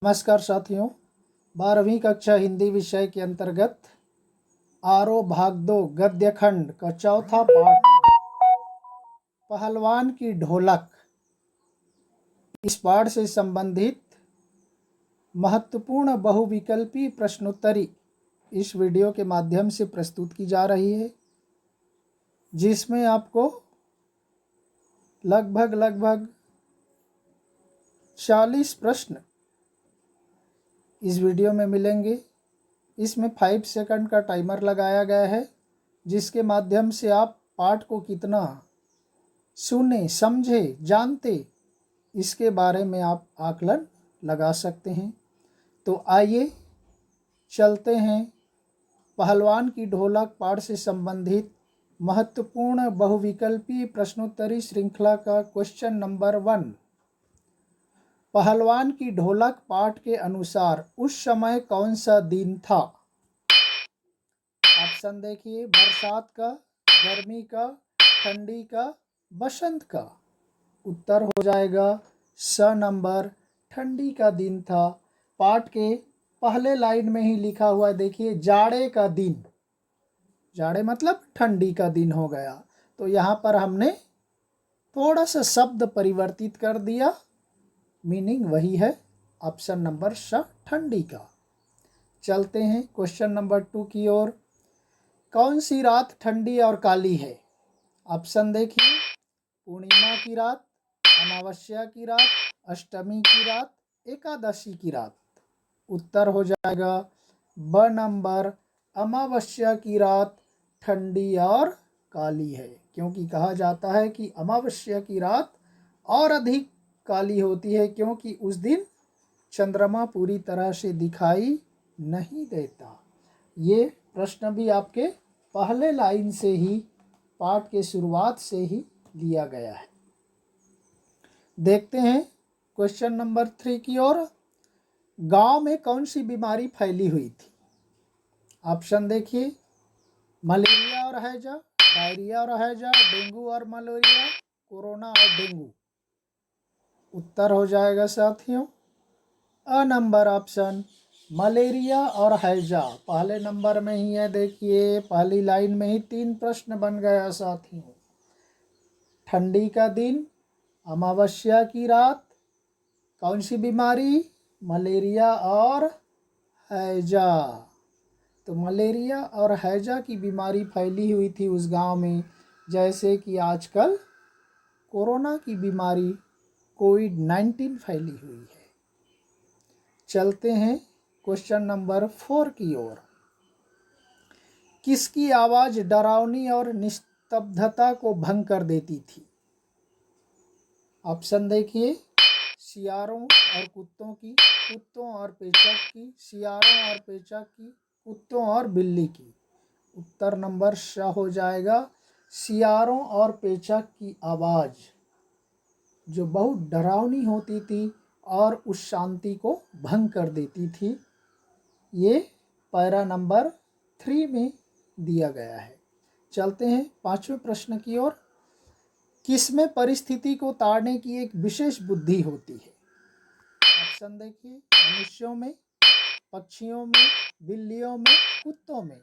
नमस्कार साथियों, 12वीं कक्षा हिंदी विषय के अंतर्गत आरो भाग 2 गद्य खंड का चौथा पाठ पहलवान की ढोलक। इस पाठ से संबंधित महत्वपूर्ण बहुविकल्पी प्रश्नोत्तरी इस वीडियो के माध्यम से प्रस्तुत की जा रही है, जिसमें आपको लगभग 40 प्रश्न इस वीडियो में मिलेंगे। इसमें 5 सेकंड का टाइमर लगाया गया है, जिसके माध्यम से आप पाठ को कितना सुने, समझे, जानते, इसके बारे में आप आकलन लगा सकते हैं। तो आइए चलते हैं पहलवान की ढोलक पाठ से संबंधित महत्वपूर्ण बहुविकल्पी प्रश्नोत्तरी श्रृंखला का क्वेश्चन नंबर 1। पहलवान की ढोलक पाठ के अनुसार उस समय कौन सा दिन था? ऑप्शन देखिए, बरसात का, गर्मी का, ठंडी का, बसंत का। उत्तर हो जाएगा स नंबर, ठंडी का दिन था। पाठ के पहले लाइन में ही लिखा हुआ है, देखिए, जाड़े का दिन। जाड़े मतलब ठंडी का दिन हो गया। तो यहाँ पर हमने थोड़ा सा शब्द परिवर्तित कर दिया, मीनिंग वही है। ऑप्शन नंबर स, ठंडी का। चलते हैं क्वेश्चन नंबर 2 की ओर। कौन सी रात ठंडी और काली है? ऑप्शन देखिए, पूर्णिमा की रात, अमावस्या की रात, अष्टमी की रात, एकादशी की रात। उत्तर हो जाएगा ब नंबर, अमावस्या की रात ठंडी और काली है, क्योंकि कहा जाता है कि अमावस्या की रात और अधिक काली होती है, क्योंकि उस दिन चंद्रमा पूरी तरह से दिखाई नहीं देता। ये प्रश्न भी आपके पहले लाइन से ही, पाठ के शुरुआत से ही लिया गया है। देखते हैं क्वेश्चन नंबर 3 की ओर। गांव में कौन सी बीमारी फैली हुई थी? ऑप्शन देखिए, मलेरिया और हैजा, डायरिया और हैजा, डेंगू और मलेरिया, कोरोना और डेंगू। उत्तर हो जाएगा साथियों अ नंबर, ऑप्शन मलेरिया और हैजा। पहले नंबर में ही है, देखिए पहली लाइन में ही 3 प्रश्न बन गया साथियों। ठंडी का दिन, अमावस्या की रात, कौन सी बीमारी? मलेरिया और हैजा। तो मलेरिया और हैजा की बीमारी फैली हुई थी उस गांव में, जैसे कि आजकल कोरोना की बीमारी कोविड-19 फैली हुई है। चलते हैं क्वेश्चन नंबर 4 की ओर। किसकी आवाज़ डरावनी और निस्तब्धता को भंग कर देती थी? ऑप्शन देखिए, सियारों और कुत्तों की, कुत्तों और पेचक की, सियारों और पेचक की, कुत्तों और बिल्ली की। उत्तर नंबर श हो जाएगा, सियारों और पेचक की आवाज़, जो बहुत डरावनी होती थी और उस शांति को भंग कर देती थी। ये पैरा नंबर 3 में दिया गया है। चलते हैं 5वें प्रश्न की ओर। किसमें परिस्थिति को ताड़ने की एक विशेष बुद्धि होती है? ऑप्शन देखिए, मनुष्यों में, पक्षियों में, बिल्लियों में, कुत्तों में।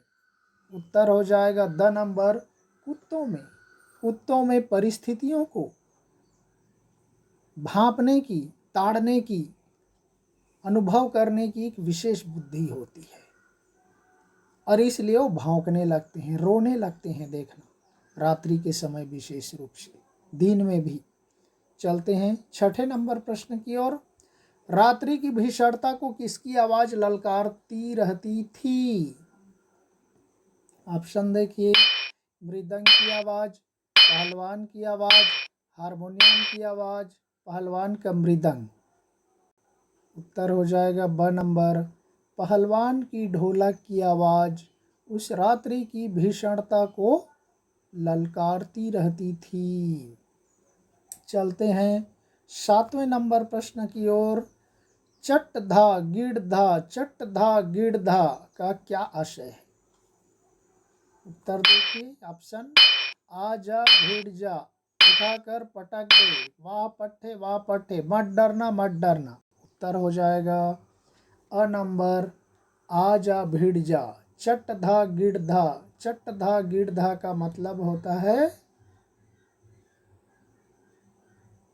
उत्तर हो जाएगा द नंबर, कुत्तों में। कुत्तों में परिस्थितियों को भांपने की, ताड़ने की, अनुभव करने की एक विशेष बुद्धि होती है, और इसलिए वो भौंकने लगते हैं, रोने लगते हैं। देखना, रात्रि के समय विशेष रूप से, दिन में भी। चलते हैं 6ठे नंबर प्रश्न की ओर। रात्रि की भीषणता को किसकी आवाज़ ललकारती रहती थी? ऑप्शन देखिए, मृदंग की आवाज़, पहलवान की आवाज़, हारमोनियम की आवाज़, पहलवान का मृदंग। उत्तर हो जाएगा ब नंबर, पहलवान की ढोलक की आवाज़ उस रात्रि की भीषणता को ललकारती रहती थी। चलते हैं 7वें नंबर प्रश्न की ओर। चट धा गिड़धा, चट धा गिड़धा का क्या आशय है? उत्तर देखिए, ऑप्शन आ जा भिड़ जा, उठाकर पटक दे, वाह पट्टे मत डरना मत डरना। उत्तर हो जाएगा अ नंबर आजा भिड़ जा। चट धा गिड़ धा, चट धा गिड़ धा का मतलब होता है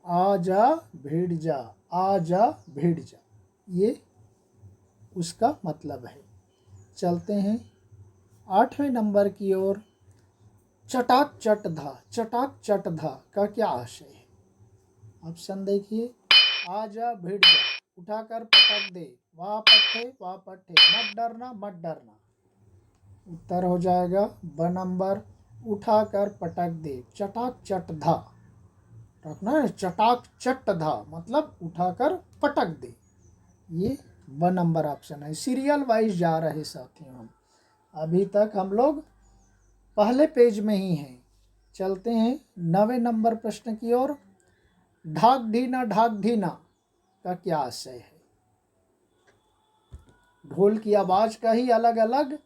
आजा भिड़ जा, आजा भिड़ जा, ये उसका मतलब है। चलते हैं 8वें नंबर की ओर। चटाक चट धा, चटाक चट धा का क्या आशय है? ऑप्शन देखिए, आजा भिड़ जा, उठाकर पटक दे, वाह पट्टे मत डरना मत डरना। उत्तर हो जाएगा ब नंबर, उठाकर पटक दे। चटाक चट धा रखना है, चटाक चट धा मतलब उठाकर पटक दे। ये ब नंबर ऑप्शन है। सीरियल वाइज जा रहे साथियों, हम अभी तक हम लोग पहले पेज में ही हैं। चलते हैं 9वें नंबर प्रश्न की ओर। ढाक ढीना का क्या आशय है? ढोल की आवाज का ही अलग अलग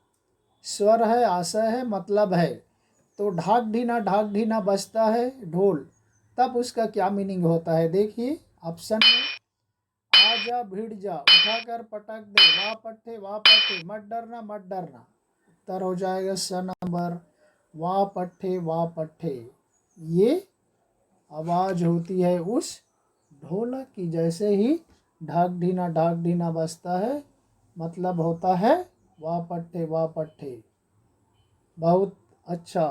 स्वर है, आशय है, मतलब है। तो ढाक ढीना बजता है ढोल, तब उसका क्या मीनिंग होता है? देखिए ऑप्शन में, आजा भिड़ जा, उठाकर पटक दे, वाह पट्टे मत डरना। उत्तर हो जाएगा स नंबर, वाह पट्टे। ये आवाज होती है उस ढोलक की। जैसे ही ढाक ढीना बजता है, मतलब होता है वाह पट्टे। बहुत अच्छा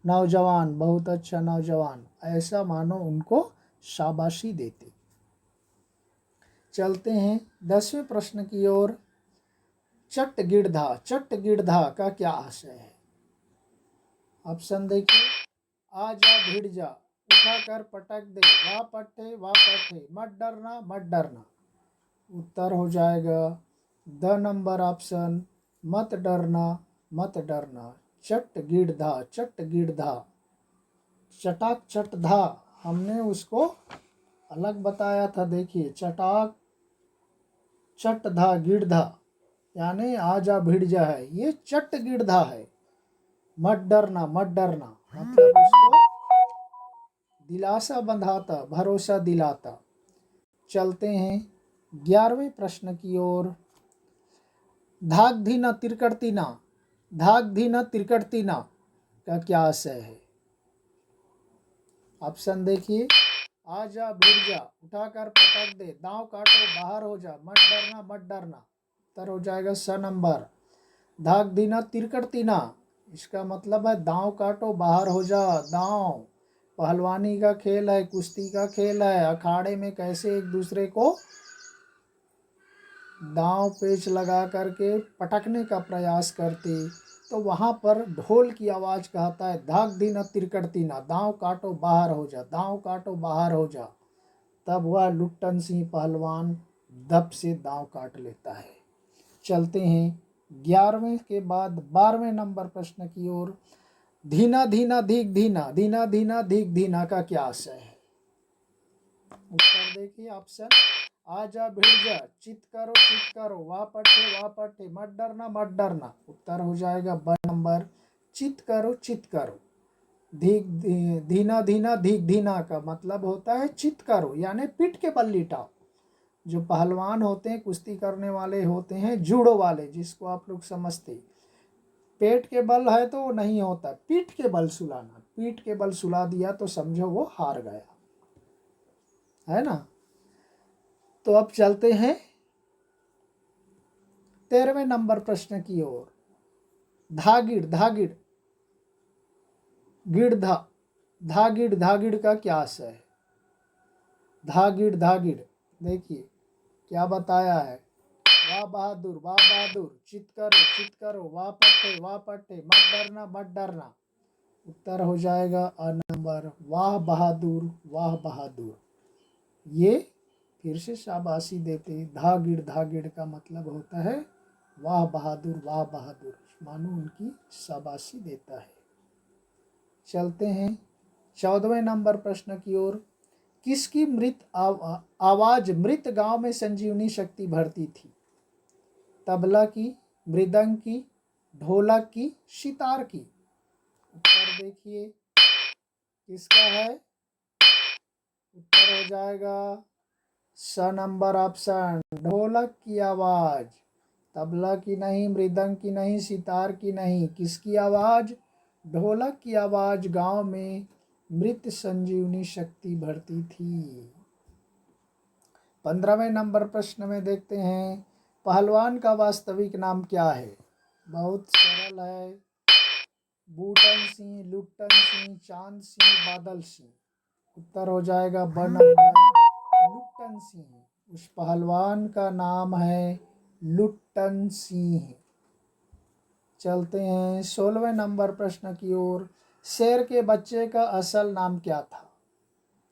नौजवान, बहुत अच्छा नौजवान, ऐसा मानो उनको शाबाशी देते। चलते हैं 10वें प्रश्न की ओर। चट गिड़धा का क्या आशय है? ऑप्शन देखिए, आजा भिड़ जा, उठाकर पटक दे, वाह पट्टे मत डरना। उत्तर हो जाएगा द नंबर ऑप्शन, मत डरना। चट गिड़धा, चटाक चट धा हमने उसको अलग बताया था। देखिए चटाक चट धा गिड़धा यानी आजा भिड़ जा है, ये चट गिड़धा है। मत डरना मतलब उसको दिलासा बंधाता, भरोसा दिलाता। चलते हैं 11वें प्रश्न की ओर। धाक धीना तिरकड़ती ना का क्या आशय है? ऑप्शन देखिए, आजा भिड़ जा, उठाकर पटक दे, दांव काटो बाहर हो जा, मत डरना। उत्तर हो जाएगा स नंबर, धाक दीना तिरकड़ती ना, इसका मतलब है दांव काटो बाहर हो जा। दांव पहलवानी का खेल है, कुश्ती का खेल है। अखाड़े में कैसे एक दूसरे को दांव पेच लगा करके पटकने का प्रयास करते, तो वहाँ पर ढोल की आवाज़ कहता है धाक दीना तिरकड़ती ना, दांव काटो बाहर हो जा। तब वह लुट्टन सिंह पहलवान दब से दांव काट लेता है। चलते हैं 11वें के बाद 12वें नंबर प्रश्न की ओर। धीना धीक धीना का क्या आशय है? उत्तर देखिए ऑप्शन, आजा भिड़ जा, चित करो, वाह पट्टे मत डरना। उत्तर हो जाएगा ब नंबर, चित करो। धीक धीना का मतलब होता है चित करो, यानी पीठ के बल लिटाओ। जो पहलवान होते हैं, कुश्ती करने वाले होते हैं, जूडो वाले, जिसको आप लोग समझते, पेट के बल है तो वो नहीं होता, पीठ के बल सुलाना। पीठ के बल सुला दिया तो समझो वो हार गया, है ना। तो अब चलते हैं 13वें नंबर प्रश्न की ओर। धागिड़ धागिड़ का क्या आशय है? धागिड़ देखिए क्या बताया है, वाह बहादुर, चित करो, वाह पट्टे मत डरना। उत्तर हो जाएगा अ नंबर, वाह बहादुर। ये फिर से शाबाशी देते। धागिड़ का मतलब होता है वाह बहादुर, मानो उनकी शाबाशी देता है। चलते हैं 14वें नंबर प्रश्न की ओर। किसकी आवाज मृत गांव में संजीवनी शक्ति भरती थी? तबला की, मृदंग की, ढोलक की, सितार की? उत्तर देखिए किसका है? उत्तर हो जाएगा स नंबर ऑप्शन ढोलक की आवाज, तबला की नहीं, मृदंग की नहीं, सितार की नहीं, किसकी आवाज? ढोलक की आवाज गांव में मृत संजीवनी शक्ति भरती थी। 15वें नंबर प्रश्न में देखते हैं, पहलवान का वास्तविक नाम क्या है? बहुत सरल है, बूटन सिंह, लुट्टन सिंह, चांद सिंह, बादल सिंह। उत्तर हो जाएगा ब नंबर लुट्टन सिंह। उस पहलवान का नाम है लुट्टन सिंह। चलते हैं 16वें नंबर प्रश्न की ओर। शेर के बच्चे का असल नाम क्या था?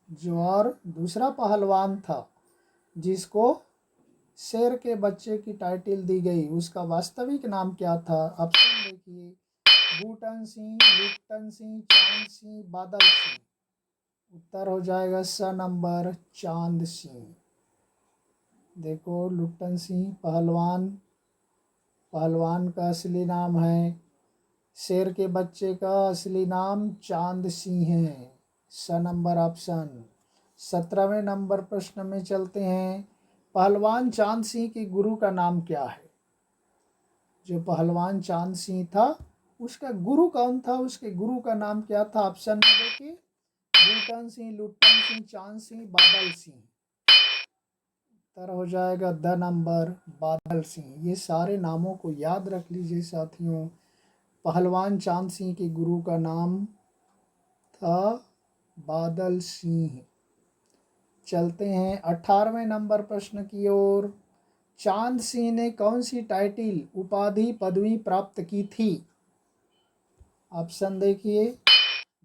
जो और दूसरा पहलवान था जिसको शेर के बच्चे की टाइटल दी गई, उसका वास्तविक नाम क्या था? ऑप्शन देखिए, बूटन सिंह, लुट्टन सिंह, चांद सिंह, बादल सिंह। उत्तर हो जाएगा स नंबर चांद सिंह। देखो, लुट्टन सिंह पहलवान का असली नाम है, शेर के बच्चे का असली नाम चांद सिंह है। स नंबर ऑप्शन। 17वें नंबर प्रश्न में चलते हैं, पहलवान चांद सिंह के गुरु का नाम क्या है? जो पहलवान चांद सिंह था उसका गुरु कौन था? उसके गुरु का नाम क्या था? ऑप्शन में देखिए, बूटन सिंह, लुट्टन सिंह, चांद सिंह, बादल सिंह। उत्तर हो जाएगा द नंबर बादल सिंह। ये सारे नामों को याद रख लीजिए साथियों। पहलवान चांद सिंह के गुरु का नाम था बादल सिंह। चलते हैं 18वें नंबर प्रश्न की ओर। चांद सिंह ने कौन सी टाइटल, उपाधि, पदवी प्राप्त की थी? ऑप्शन देखिए,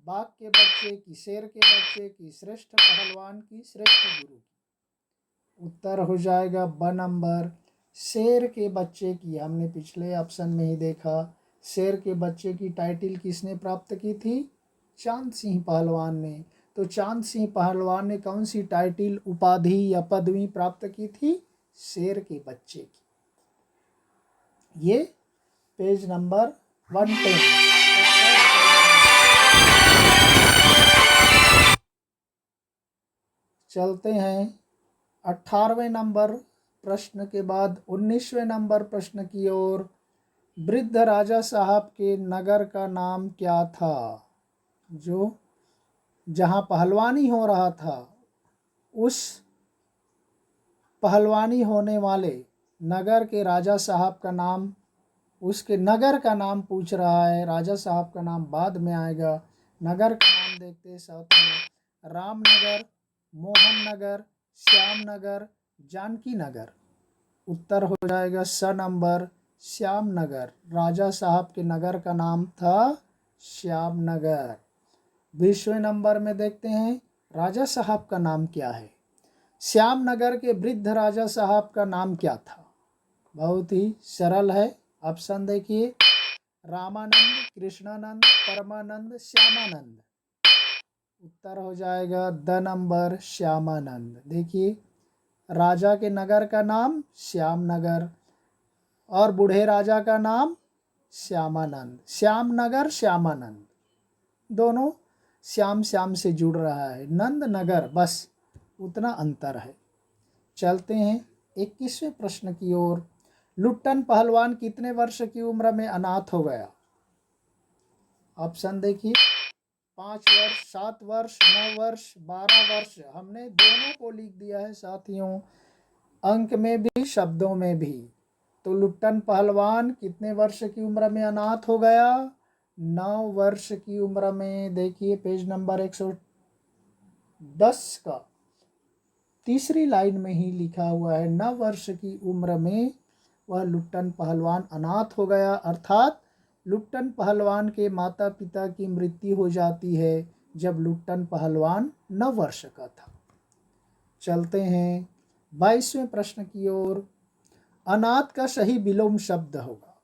बाघ के बच्चे की, शेर के बच्चे की, श्रेष्ठ पहलवान की, श्रेष्ठ गुरु की। उत्तर हो जाएगा ब नंबर शेर के बच्चे की। हमने पिछले ऑप्शन में ही देखा, शेर के बच्चे की टाइटल किसने प्राप्त की थी? चांद सिंह पहलवान ने। तो चांद सिंह पहलवान ने कौन सी टाइटल, उपाधि या पदवी प्राप्त की थी? शेर के बच्चे की। ये पेज नंबर 110। चलते हैं 18वें नंबर प्रश्न के बाद 19वें नंबर प्रश्न की ओर। वृद्ध राजा साहब के नगर का नाम क्या था? जो जहाँ पहलवानी हो रहा था, उस पहलवानी होने वाले नगर के राजा साहब का नाम, उसके नगर का नाम पूछ रहा है। राजा साहब का नाम बाद में आएगा। नगर का नाम देखते साथियों, रामनगर, मोहन नगर, श्याम नगर, जानकी नगर। उत्तर हो जाएगा स नंबर श्याम नगर। राजा साहब के नगर का नाम था श्याम नगर। 20वें नंबर में देखते हैं, राजा साहब का नाम क्या है? श्याम नगर के वृद्ध राजा साहब का नाम क्या था? बहुत ही सरल है। ऑप्शन देखिए, रामानंद, कृष्णानंद, परमानंद, श्यामानंद। उत्तर हो जाएगा द नंबर श्यामानंद। देखिए, राजा के नगर का नाम श्याम नगर और बूढ़े राजा का नाम श्यामानंद। श्याम नगर, श्यामानंद, दोनों श्याम श्याम से जुड़ रहा है। नंद नगर, बस उतना अंतर है। चलते हैं 21वें प्रश्न की ओर। लुट्टन पहलवान कितने वर्ष की उम्र में अनाथ हो गया? ऑप्शन देखिए, 5 वर्ष, 7 वर्ष, 9 वर्ष, 12 वर्ष। हमने दोनों को लिख दिया है साथियों, अंक में भी शब्दों में भी। तो लुट्टन पहलवान कितने वर्ष की उम्र में अनाथ हो गया? 9 वर्ष की उम्र में। देखिए पेज नंबर 110 का तीसरी लाइन में ही लिखा हुआ है, 9 वर्ष की उम्र में वह लुट्टन पहलवान अनाथ हो गया। अर्थात लुट्टन पहलवान के माता पिता की मृत्यु हो जाती है जब लुट्टन पहलवान 9 वर्ष का था। चलते हैं 22वें प्रश्न की ओर। अनाथ का सही विलोम शब्द होगा।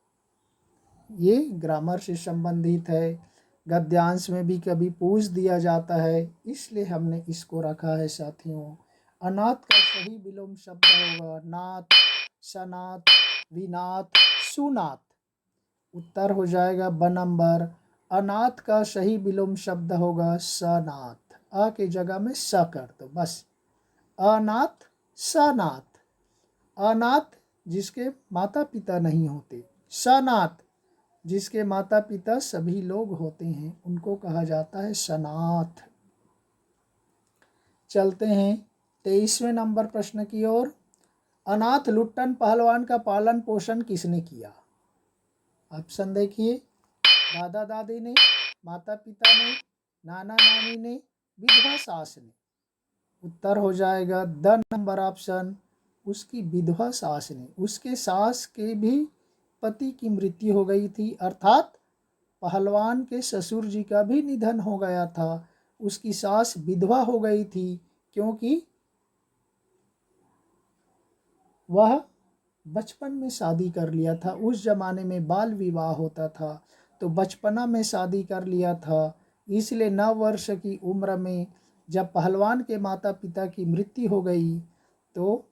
ये ग्रामर से संबंधित है, गद्यांश में भी कभी पूछ दिया जाता है, इसलिए हमने इसको रखा है साथियों। अनाथ का सही विलोम शब्द होगा नाथ, सनाथ, विनाथ, सुनाथ। उत्तर हो जाएगा ब नंबर। अनाथ का सही विलोम शब्द होगा सनाथ। अ की जगह में स कर दो, बस अनाथ सनाथ। अनाथ जिसके माता पिता नहीं होते, सनाथ जिसके माता पिता सभी लोग होते हैं, उनको कहा जाता है सनाथ। चलते हैं 23वें नंबर प्रश्न की ओर। अनाथ लुट्टन पहलवान का पालन पोषण किसने किया? ऑप्शन देखिए, दादा दादी ने, माता पिता ने, नाना नानी ने, विधवा सास ने। उत्तर हो जाएगा द नंबर ऑप्शन, उसकी विधवा सास ने। उसके सास के भी पति की मृत्यु हो गई थी, अर्थात पहलवान के ससुर जी का भी निधन हो गया था। उसकी सास विधवा हो गई थी क्योंकि वह बचपन में शादी कर लिया था। उस जमाने में बाल विवाह होता था, तो बचपना में शादी कर लिया था। इसलिए 9 वर्ष की उम्र में जब पहलवान के माता पिता की मृत्यु हो गई, तो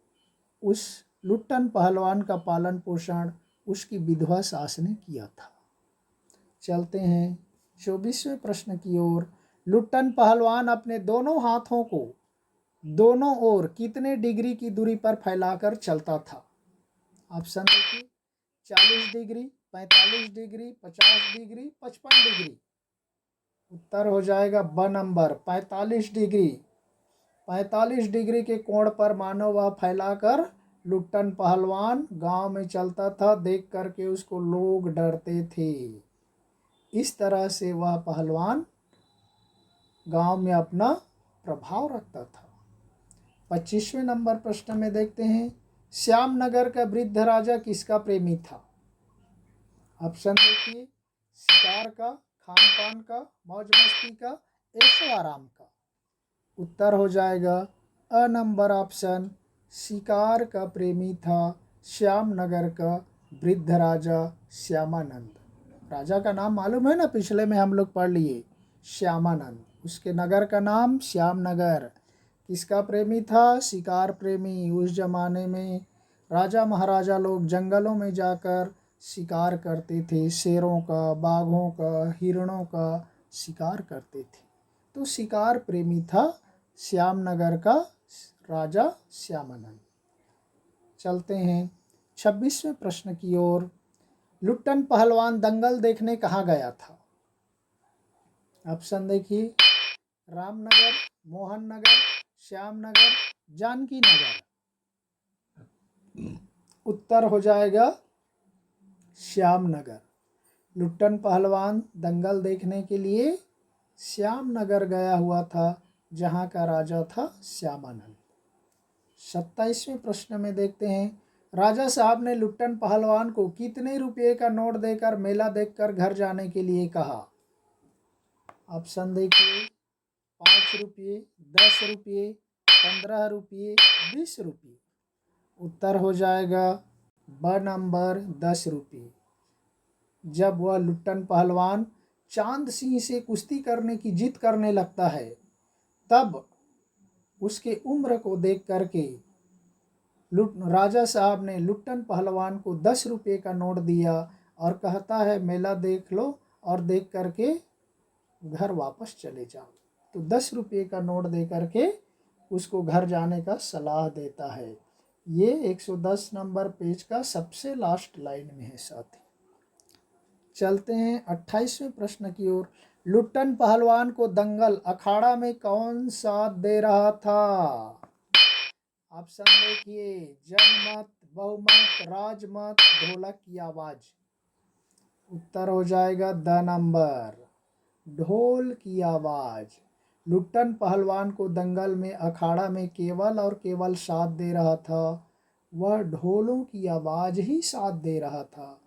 उस लुट्टन पहलवान का पालन पोषण उसकी विधवा सास ने किया था। चलते हैं 24वें प्रश्न की ओर। लुट्टन पहलवान अपने दोनों हाथों को दोनों ओर कितने डिग्री की दूरी पर फैलाकर चलता था? ऑप्शन देखिए, 40 डिग्री, 45 डिग्री, 50 डिग्री, 55 डिग्री। उत्तर हो जाएगा ब नंबर, 45 डिग्री। 45 डिग्री के कोण पर मानो वह फैलाकर लुट्टन पहलवान गांव में चलता था। देख करके उसको लोग डरते थे। इस तरह से वह पहलवान गांव में अपना प्रभाव रखता था। 25वें नंबर प्रश्न में देखते हैं, श्यामनगर का वृद्ध राजा किसका प्रेमी था? ऑप्शन देखिए, शिकार का, खान पान का, मौज मस्ती का, ऐशो आराम का। उत्तर हो जाएगा अ नंबर ऑप्शन, शिकार का प्रेमी था श्यामनगर का वृद्ध राजा श्यामानंद। राजा का नाम मालूम है ना, पिछले में हम लोग पढ़ लिए, श्यामानंद। उसके नगर का नाम श्यामनगर। किसका प्रेमी था? शिकार प्रेमी। उस जमाने में राजा महाराजा लोग जंगलों में जाकर शिकार करते थे, शेरों का, बाघों का, हिरणों का शिकार करते थे। तो शिकार प्रेमी था श्यामनगर का राजा श्यामानंद। चलते हैं 26वें प्रश्न की ओर। लुट्टन पहलवान दंगल देखने कहाँ गया था? ऑप्शन देखिए, रामनगर, मोहननगर, श्यामनगर, जानकी नगर। उत्तर हो जाएगा श्यामनगर। लुट्टन पहलवान दंगल देखने के लिए श्यामनगर गया हुआ था, जहाँ का राजा था श्यामानंद। 27वें प्रश्न में देखते हैं, राजा साहब ने लुट्टन पहलवान को कितने रुपये का नोट देकर मेला देखकर घर जाने के लिए कहा? ऑप्शन देखिए, 5 रुपये, 10 रुपये, 15 रुपये, 20 रुपये। उत्तर हो जाएगा ब नंबर, 10 रुपये। जब वह लुट्टन पहलवान चांद सिंह से कुश्ती करने की जिद करने लगता है, तब उसके उम्र को देख करके राजा साहब ने लुट्टन पहलवान को 10 रुपये का नोट दिया और कहता है मेला देख लो और देख करके घर वापस चले जाओ। तो 10 रुपये का नोट दे करके उसको घर जाने का सलाह देता है। ये 110 नंबर पेज का सबसे लास्ट लाइन में है साथी। चलते हैं 28वें प्रश्न की ओर। लुट्टन पहलवान को दंगल अखाड़ा में कौन साथ दे रहा था? ऑप्शन देखिए, जनमत, बहुमत, राजमत, ढोलक की आवाज। उत्तर हो जाएगा द नंबर, ढोल की आवाज। लुट्टन पहलवान को दंगल में अखाड़ा में केवल और केवल साथ दे रहा था, वह ढोलों की आवाज ही साथ दे रहा था।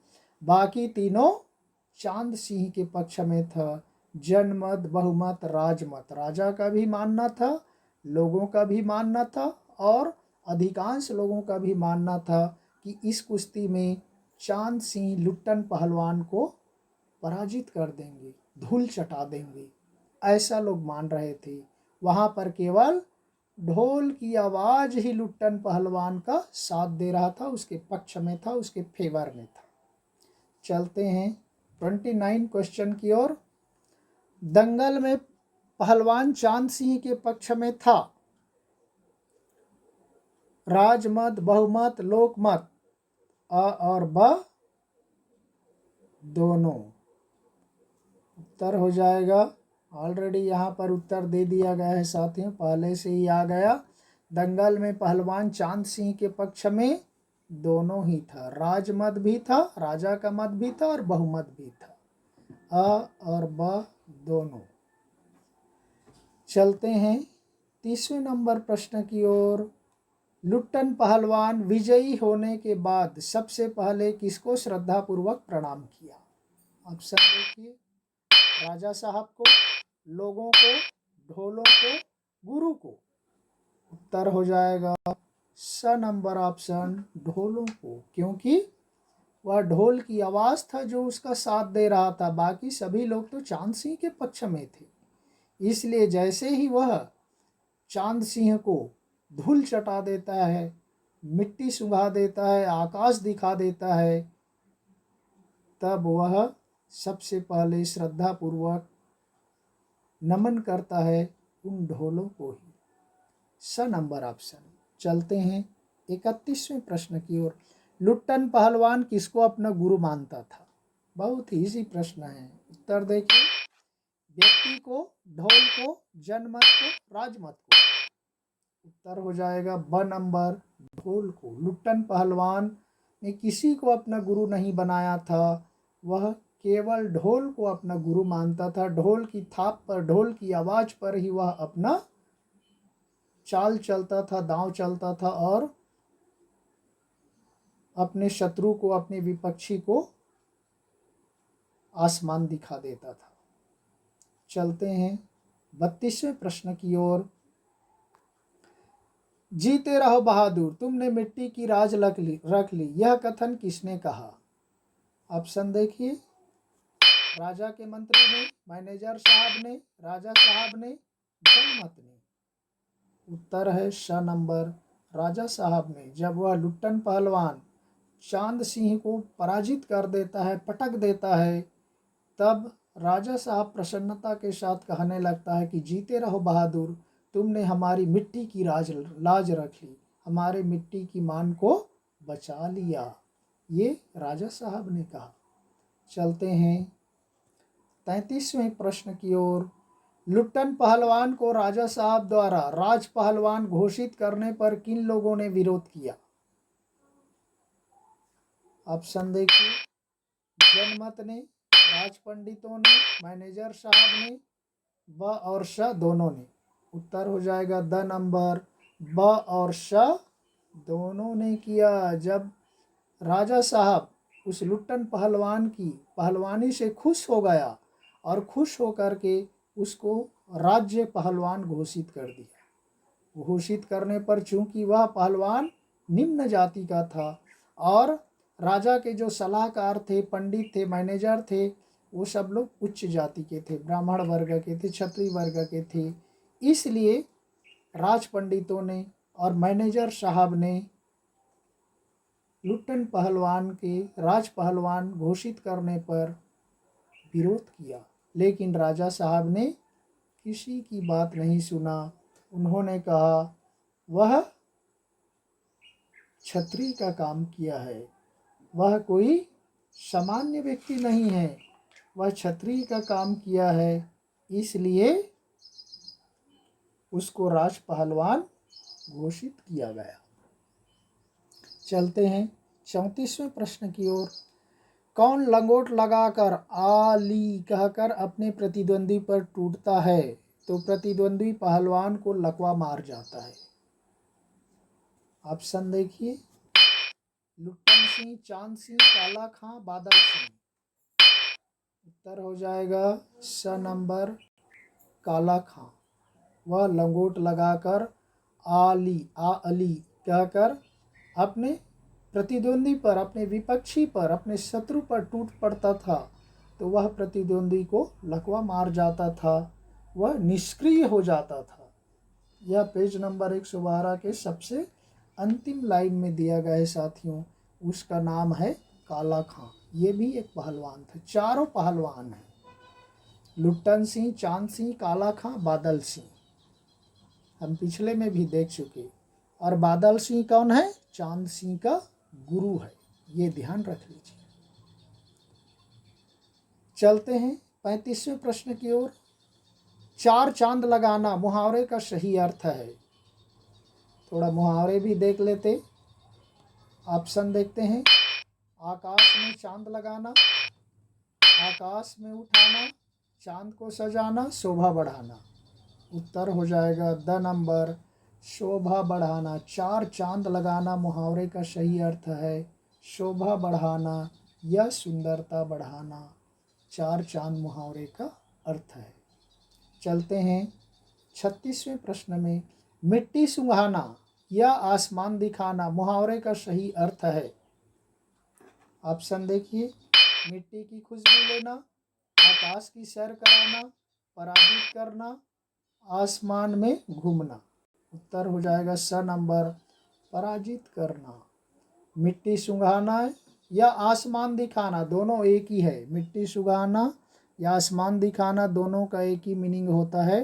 बाकी तीनों चांद सिंह के पक्ष में था। जनमत, बहुमत, राजमत, राजा का भी मानना था, लोगों का भी मानना था और अधिकांश लोगों का भी मानना था कि इस कुश्ती में चांद सिंह लुट्टन पहलवान को पराजित कर देंगे, धूल चटा देंगे, ऐसा लोग मान रहे थे। वहाँ पर केवल ढोल की आवाज़ ही लुट्टन पहलवान का साथ दे रहा था, उसके पक्ष में था, उसके फेवर में था। चलते हैं 29 क्वेश्चन की ओर। दंगल में पहलवान चांद सिंह के पक्ष में था, राजमत, बहुमत, लोकमत, अ और ब दोनों। उत्तर हो जाएगा, ऑलरेडी यहाँ पर उत्तर दे दिया गया है साथियों, पहले से ही आ गया। दंगल में पहलवान चांद सिंह के पक्ष में दोनों ही था, राजमत भी था, राजा का मत भी था और बहुमत भी था, अ और ब दोनों। चलते हैं 30वें नंबर प्रश्न की ओर। लुट्टन पहलवान विजयी होने के बाद सबसे पहले किसको श्रद्धापूर्वक प्रणाम किया? ऑप्शन देखिए, राजा साहब को, लोगों को, ढोलों को, गुरु को। उत्तर हो जाएगा स नंबर ऑप्शन, ढोलों को, क्योंकि वह ढोल की आवाज़ था जो उसका साथ दे रहा था, बाकी सभी लोग तो चांद सिंह के पक्ष में थे। इसलिए जैसे ही वह चांद सिंह को धूल चटा देता है, मिट्टी सुंघा देता है, आकाश दिखा देता है, तब वह सबसे पहले श्रद्धापूर्वक नमन करता है उन ढोलों को ही। स नंबर ऑप्शन। चलते हैं 31वें प्रश्न की ओर। लुट्टन पहलवान किसको अपना गुरु मानता था? बहुत ही इजी प्रश्न है। उत्तर देखिए, व्यक्ति को, ढोल को, जनमत को, राजमत को। उत्तर हो जाएगा ब नंबर, ढोल को। लुट्टन पहलवान ने किसी को अपना गुरु नहीं बनाया था, वह केवल ढोल को अपना गुरु मानता था। ढोल की थाप पर, ढोल की आवाज़ पर ही वह अपना चाल चलता था, दांव चलता था और अपने शत्रु को, अपने विपक्षी को आसमान दिखा देता था। चलते हैं 32वें प्रश्न की ओर। जीते रहो बहादुर, तुमने मिट्टी की राज रख ली, यह कथन किसने कहा? ऑप्शन देखिए, राजा के मंत्री ने, मैनेजर साहब ने, राजा साहब ने, जनमत ने। उत्तर है श नंबर, राजा साहब ने। जब वह लुट्टन पहलवान चांद सिंह को पराजित कर देता है, पटक देता है, तब राजा साहब प्रसन्नता के साथ कहने लगता है कि जीते रहो बहादुर, तुमने हमारी मिट्टी की लाज रख ली, हमारे मिट्टी की मान को बचा लिया। ये राजा साहब ने कहा। चलते हैं 33वें प्रश्न की ओर। लुट्टन पहलवान को राजा साहब द्वारा राज पहलवान घोषित करने पर किन लोगों ने विरोध किया? ऑप्शन देखिए, जनमत ने, राज पंडितों ने, मैनेजर साहब ने, ब और श दोनों ने। उत्तर हो जाएगा द नंबर, ब और श दोनों ने किया। जब राजा साहब उस लुट्टन पहलवान की पहलवानी से खुश हो गया और खुश होकर के उसको राज्य पहलवान घोषित कर दिया। घोषित करने पर चूंकि वह पहलवान निम्न जाति का था और राजा के जो सलाहकार थे, पंडित थे, मैनेजर थे, वो सब लोग उच्च जाति के थे, ब्राह्मण वर्ग के थे, क्षत्रिय वर्ग के थे। इसलिए राज पंडितों ने और मैनेजर साहब ने लुट्टन पहलवान के राज पहलवान घोषित करने पर विरोध किया, लेकिन राजा साहब ने किसी की बात नहीं सुना। उन्होंने कहा वह क्षत्रिय का काम किया है, वह कोई सामान्य व्यक्ति नहीं है, वह क्षत्रिय का काम किया है, इसलिए उसको राज पहलवान घोषित किया गया। चलते हैं 34वें प्रश्न की ओर। कौन लंगोट लगाकर आली कहकर अपने प्रतिद्वंदी पर टूटता है तो प्रतिद्वंदी पहलवान को लकवा मार जाता है? ऑप्शन देखिए, लुट्टन सिंह, चांद सिंह, काला खां, बादल सिंह। उत्तर हो जाएगा स नंबर, काला खां। वह लंगोट लगाकर अली कहकर अपने प्रतिद्वंदी पर, अपने विपक्षी पर, अपने शत्रु पर टूट पड़ता था, तो वह प्रतिद्वंदी को लकवा मार जाता था, वह निष्क्रिय हो जाता था। यह पेज नंबर 112 के सबसे अंतिम लाइन में दिया गया है साथियों। उसका नाम है काला खां। ये भी एक पहलवान था। चारों पहलवान हैं, लुट्टन सिंह, चांद सिंह, काला खां, बादल सिंह। हम पिछले में भी देख चुके। और बादल सिंह कौन है? चांद सिंह का गुरु है, ये ध्यान रख लीजिए। चलते हैं 35वें प्रश्न की ओर। चार चांद लगाना मुहावरे का सही अर्थ है। थोड़ा मुहावरे भी देख लेते। ऑप्शन देखते हैं। आकाश में चांद लगाना, आकाश में उठाना, चांद को सजाना, शोभा बढ़ाना। उत्तर हो जाएगा द नंबर, शोभा बढ़ाना। चार चांद लगाना मुहावरे का सही अर्थ है शोभा बढ़ाना या सुंदरता बढ़ाना। चार चांद मुहावरे का अर्थ है। चलते हैं 36वें प्रश्न में। मिट्टी सूंघाना या आसमान दिखाना मुहावरे का सही अर्थ है। ऑप्शन देखिए। मिट्टी की खुशबू लेना, आकाश की सैर कराना, पराजित करना, आसमान में घूमना। उत्तर हो जाएगा स नंबर, पराजित करना। मिट्टी सूंघाना या आसमान दिखाना दोनों एक ही है। मिट्टी सूंघाना या आसमान दिखाना दोनों का एक ही मीनिंग होता है,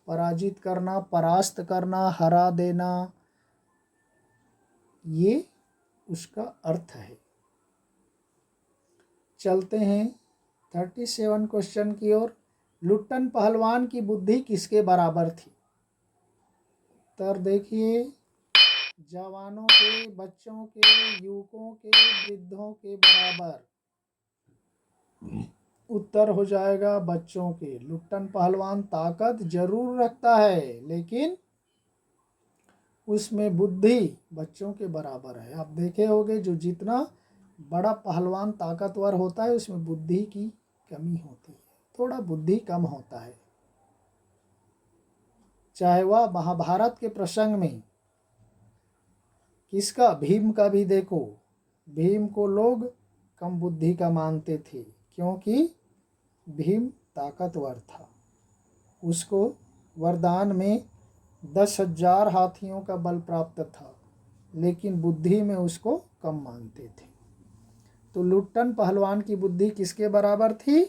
पराजित करना, परास्त करना, हरा देना, ये उसका अर्थ है। चलते हैं 37 क्वेश्चन की ओर। लुट्टन पहलवान की बुद्धि किसके बराबर थी? उत्तर देखिए। जवानों के, बच्चों के, युवकों के, वृद्धों के बराबर। उत्तर हो जाएगा बच्चों के। लुट्टन पहलवान ताकत जरूर रखता है, लेकिन उसमें बुद्धि बच्चों के बराबर है। आप देखे होंगे जो जितना बड़ा पहलवान ताकतवर होता है उसमें बुद्धि की कमी होती है, थोड़ा बुद्धि कम होता है। चाहे वह महाभारत के प्रसंग में किसका, भीम का भी देखो। भीम को लोग कम बुद्धि का मानते थे क्योंकि भीम ताकतवर था। उसको वरदान में 10,000 हाथियों का बल प्राप्त था, लेकिन बुद्धि में उसको कम मानते थे। तो लुट्टन पहलवान की बुद्धि किसके बराबर थी?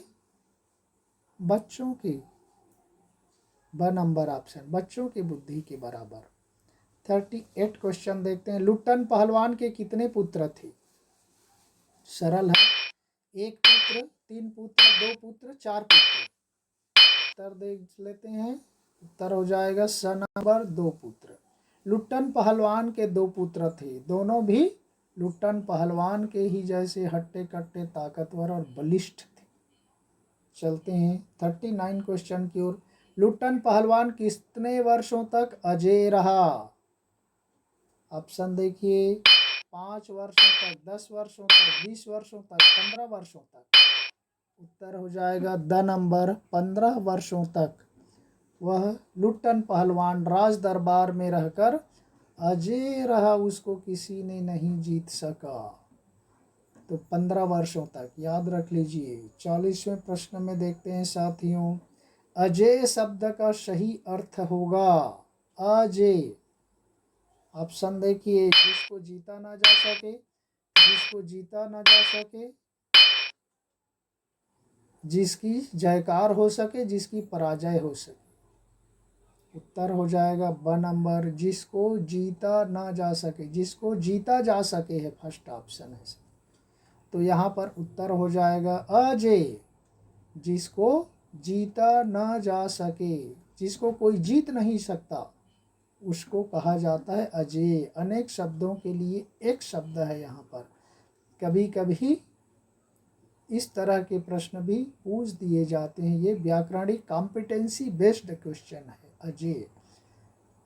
बच्चों की। ब नंबर ऑप्शन, बच्चों की बुद्धि के बराबर। 38 क्वेश्चन देखते हैं। लुट्टन पहलवान के कितने पुत्र थे? सरल है, एक पुत्र, तीन पुत्र, दो पुत्र, चार पुत्र। उत्तर देख लेते हैं। उत्तर हो जाएगा स नंबर, दो पुत्र। लुट्टन पहलवान के दो पुत्र थे, दोनों भी लुट्टन पहलवान के ही जैसे हट्टे कट्टे, ताकतवर और बलिष्ठ थे। चलते हैं 39 क्वेश्चन की ओर। लुट्टन पहलवान कितने वर्षों तक अजेय रहा? ऑप्शन देखिए। 5 वर्षों तक, 10 वर्षों तक, 20 वर्षों तक, 15 वर्षों तक। उत्तर हो जाएगा द नंबर, 15 वर्षों तक वह लुट्टन पहलवान राज दरबार में रहकर अजेय रहा, उसको किसी ने नहीं जीत सका। तो 15 वर्षों तक याद रख लीजिए। 40वें प्रश्न में देखते हैं साथियों। अजेय शब्द का सही अर्थ होगा अजेय। ऑप्शन देखिए। जिसको जीता ना जा सके, जिसको जीता ना जा सके, जिसकी जयकार हो सके, जिसकी पराजय हो सके। उत्तर हो जाएगा ब नंबर, जिसको जीता ना जा सके। जिसको जीता जा सके है फर्स्ट ऑप्शन है। तो यहाँ पर उत्तर हो जाएगा अजेय, जिसको जीता ना जा सके, जिसको कोई जीत नहीं सकता, उसको कहा जाता है अजेय। अनेक शब्दों के लिए एक शब्द है यहाँ पर। कभी कभी इस तरह के प्रश्न भी पूछ दिए जाते हैं। ये व्याकरणिक कॉम्पिटेंसी बेस्ड क्वेश्चन है। अजेय,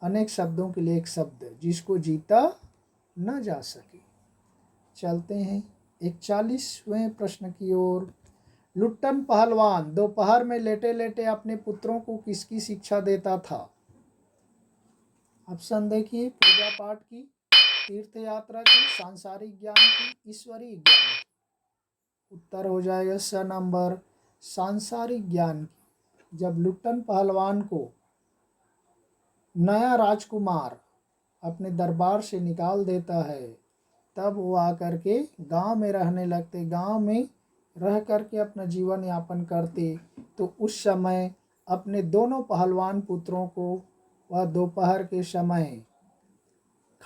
अनेक शब्दों के लिए एक शब्द, जिसको जीता न जा सके। चलते हैं 41वें प्रश्न की ओर। लुट्टन पहलवान दोपहर में लेटे लेटे अपने पुत्रों को किसकी शिक्षा देता था? ऑप्शन देखिए। पूजा पाठ की, तीर्थ यात्रा की, सांसारिक ज्ञान की, ईश्वरीय ज्ञान की। उत्तर हो जाएगा स नंबर, सांसारिक ज्ञान की। जब लुट्टन पहलवान को नया राजकुमार अपने दरबार से निकाल देता है, तब वो आकर के गांव में रहने लगते, गांव में रह करके अपना जीवन यापन करते। तो उस समय अपने दोनों पहलवान पुत्रों को वह दोपहर के समय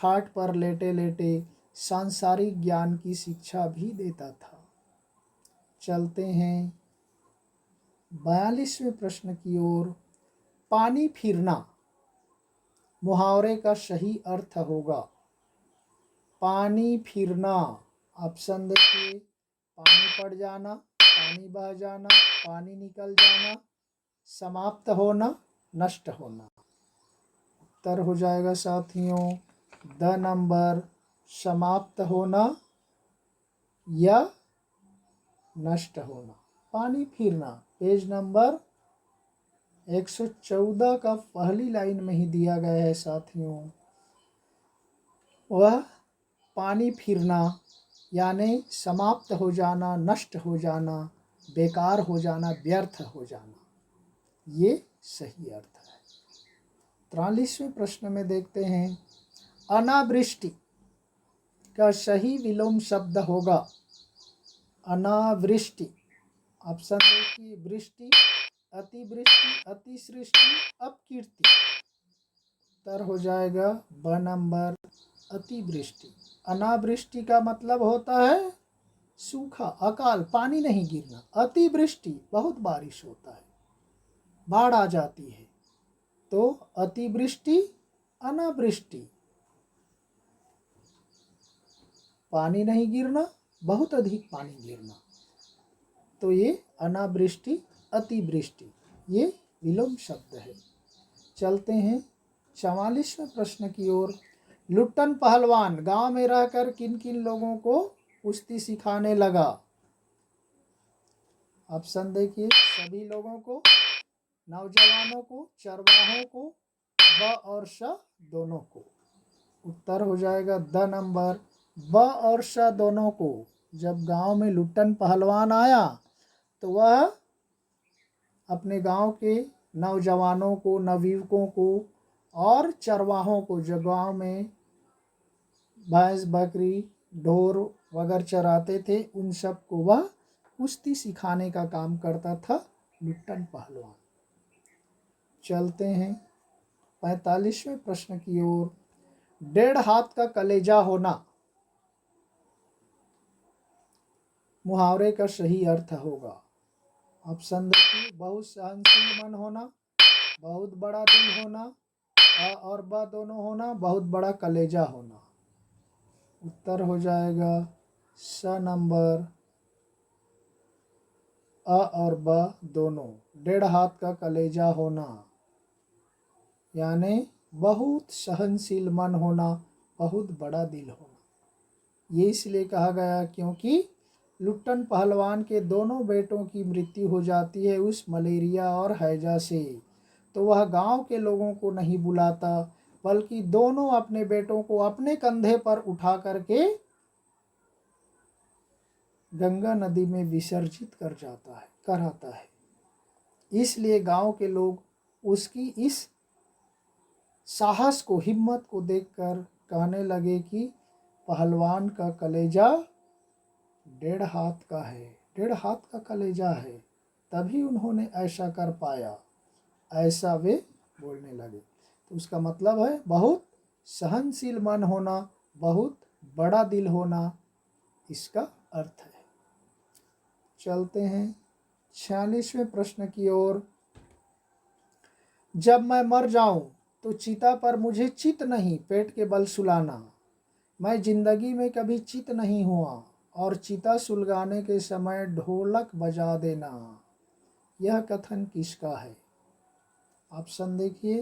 खाट पर लेटे लेटे सांसारिक ज्ञान की शिक्षा भी देता था। चलते हैं 42वें प्रश्न की ओर। पानी फिरना मुहावरे का सही अर्थ होगा। पानी फिरना, ऑप्शन देखिए, पानी पड़ जाना, पानी बह जाना, पानी निकल जाना, समाप्त होना, नष्ट होना। उत्तर हो जाएगा साथियों द नंबर, समाप्त होना या नष्ट होना। पानी फिरना पेज नंबर 114 का पहली लाइन में ही दिया गया है साथियों। वह पानी फिरना यानी समाप्त हो जाना, नष्ट हो जाना, बेकार हो जाना, व्यर्थ हो जाना, ये सही अर्थ है। 43वें प्रश्न में देखते हैं, अनावृष्टि का सही विलोम शब्द होगा। अनावृष्टि, ऑप्शन देखिए, वृष्टि, अतिवृष्टि, अतिसृष्टि, अपकीर्ति। उत्तर हो जाएगा ब नंबर, अतिवृष्टि। अनावृष्टि का मतलब होता है सूखा, अकाल, पानी नहीं गिरना। अतिवृष्टि बहुत बारिश होता है, बाढ़ आ जाती है। तो अतिवृष्टि, अनावृष्टि, पानी नहीं गिरना, बहुत अधिक पानी गिरना, तो ये अनावृष्टि, अतिवृष्टि, ये विलोम शब्द है। चलते हैं 44वें प्रश्न की ओर। लुट्टन पहलवान गांव में रहकर किन किन लोगों को कुश्ती सिखाने लगा? ऑप्शन देखिए, सभी लोगों को, नौजवानों को, चरवाहों को, ब और श दोनों को। उत्तर हो जाएगा द नंबर, ब और श दोनों को। जब गांव में लुट्टन पहलवान आया तो वह अपने गांव के नौजवानों को, नवयुवकों को और चरवाहों को, जो गांव में भैंस, बकरी, ढोर वगैरह चराते थे, उन सब को वह कुश्ती सिखाने का काम करता था लुट्टन पहलवान। चलते हैं 45वें प्रश्न की ओर। 1.5 हाथ का कलेजा होना मुहावरे का सही अर्थ होगा। ऑप्शन देखिए, बहुत सहनशील मन होना, बहुत बड़ा दिल होना, अ और ब दोनों होना, बहुत बड़ा कलेजा होना। उत्तर हो जाएगा स नंबर, अ और ब दोनों। 1.5 हाथ का कलेजा होना यानी बहुत सहनशील मन होना, बहुत बड़ा दिल होना। ये इसलिए कहा गया क्योंकि लुट्टन पहलवान के दोनों बेटों की मृत्यु हो जाती है उस मलेरिया और हैजा से। तो वह गांव के लोगों को नहीं बुलाता, बल्कि दोनों अपने बेटों को अपने कंधे पर उठा करके गंगा नदी में विसर्जित कराता है। इसलिए गांव के लोग उसकी इस साहस को, हिम्मत को देखकर कहने लगे कि पहलवान का कलेजा 1.5 हाथ का है, 1.5 हाथ का कलेजा है, तभी उन्होंने ऐसा कर पाया, ऐसा वे बोलने लगे। तो उसका मतलब है बहुत सहनशील मन होना, बहुत बड़ा दिल होना, इसका अर्थ है। चलते हैं 46वें प्रश्न की ओर। जब मैं मर जाऊं तो चिता पर मुझे चित नहीं पेट के बल सुलाना। मैं जिंदगी में कभी चित नहीं हुआ और चिता सुलगाने के समय ढोलक बजा देना। यह कथन किसका है? ऑप्शन देखिए,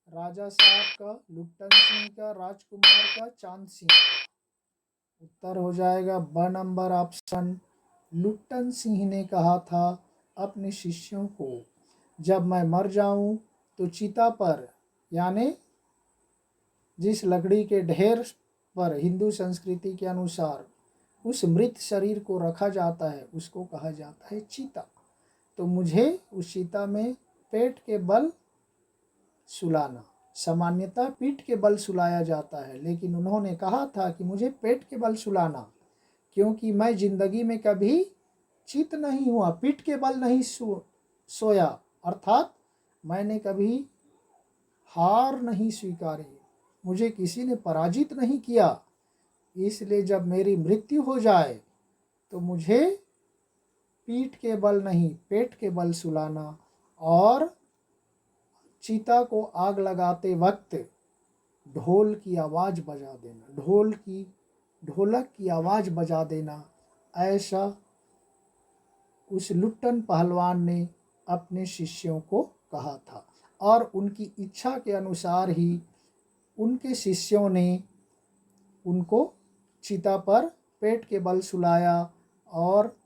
राजा साहब का, लुट्टन सिंह का, राजकुमार का, चांद सिंह का। उत्तर हो जाएगा ब नंबर, ऑप्शन। लुट्टन सिंह ने कहा था अपने शिष्यों को, जब मैं मर जाऊं तो चिता पर, यानी जिस लकड़ी के ढेर पर हिंदू संस्कृति के अनुसार उस मृत शरीर को रखा जाता है, उसको कहा जाता है चिता। तो मुझे उस चिता में पेट के बल सुलाना। सामान्यतः पीठ के बल सुलाया जाता है, लेकिन उन्होंने कहा था कि मुझे पेट के बल सुलाना, क्योंकि मैं जिंदगी में कभी चित नहीं हुआ, पीठ के बल नहीं सोया, अर्थात मैंने कभी हार नहीं स्वीकारी, मुझे किसी ने पराजित नहीं किया, इसलिए जब मेरी मृत्यु हो जाए तो मुझे पीठ के बल नहीं पेट के बल सुलाना और चिता को आग लगाते वक्त ढोल की आवाज़ बजा देना, ढोलक की आवाज़ बजा देना, ऐसा उस लुट्टन पहलवान ने अपने शिष्यों को कहा था। और उनकी इच्छा के अनुसार ही उनके शिष्यों ने उनको चिता पर पेट के बल सुलाया और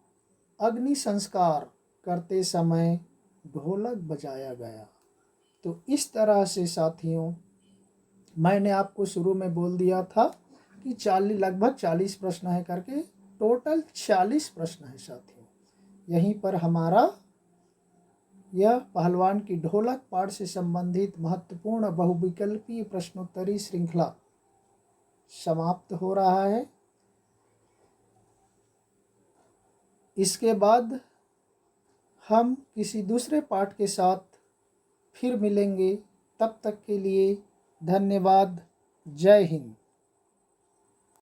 अग्नि संस्कार करते समय ढोलक बजाया गया। तो इस तरह से साथियों, मैंने आपको शुरू में बोल दिया था कि लगभग 40 प्रश्न है करके, टोटल 46 प्रश्न है साथियों। यहीं पर हमारा यह पहलवान की ढोलक पाठ से संबंधित महत्वपूर्ण बहुविकल्पीय प्रश्नोत्तरी श्रृंखला समाप्त हो रहा है। इसके बाद हम किसी दूसरे पाठ के साथ फिर मिलेंगे। तब तक के लिए धन्यवाद। जय हिंद।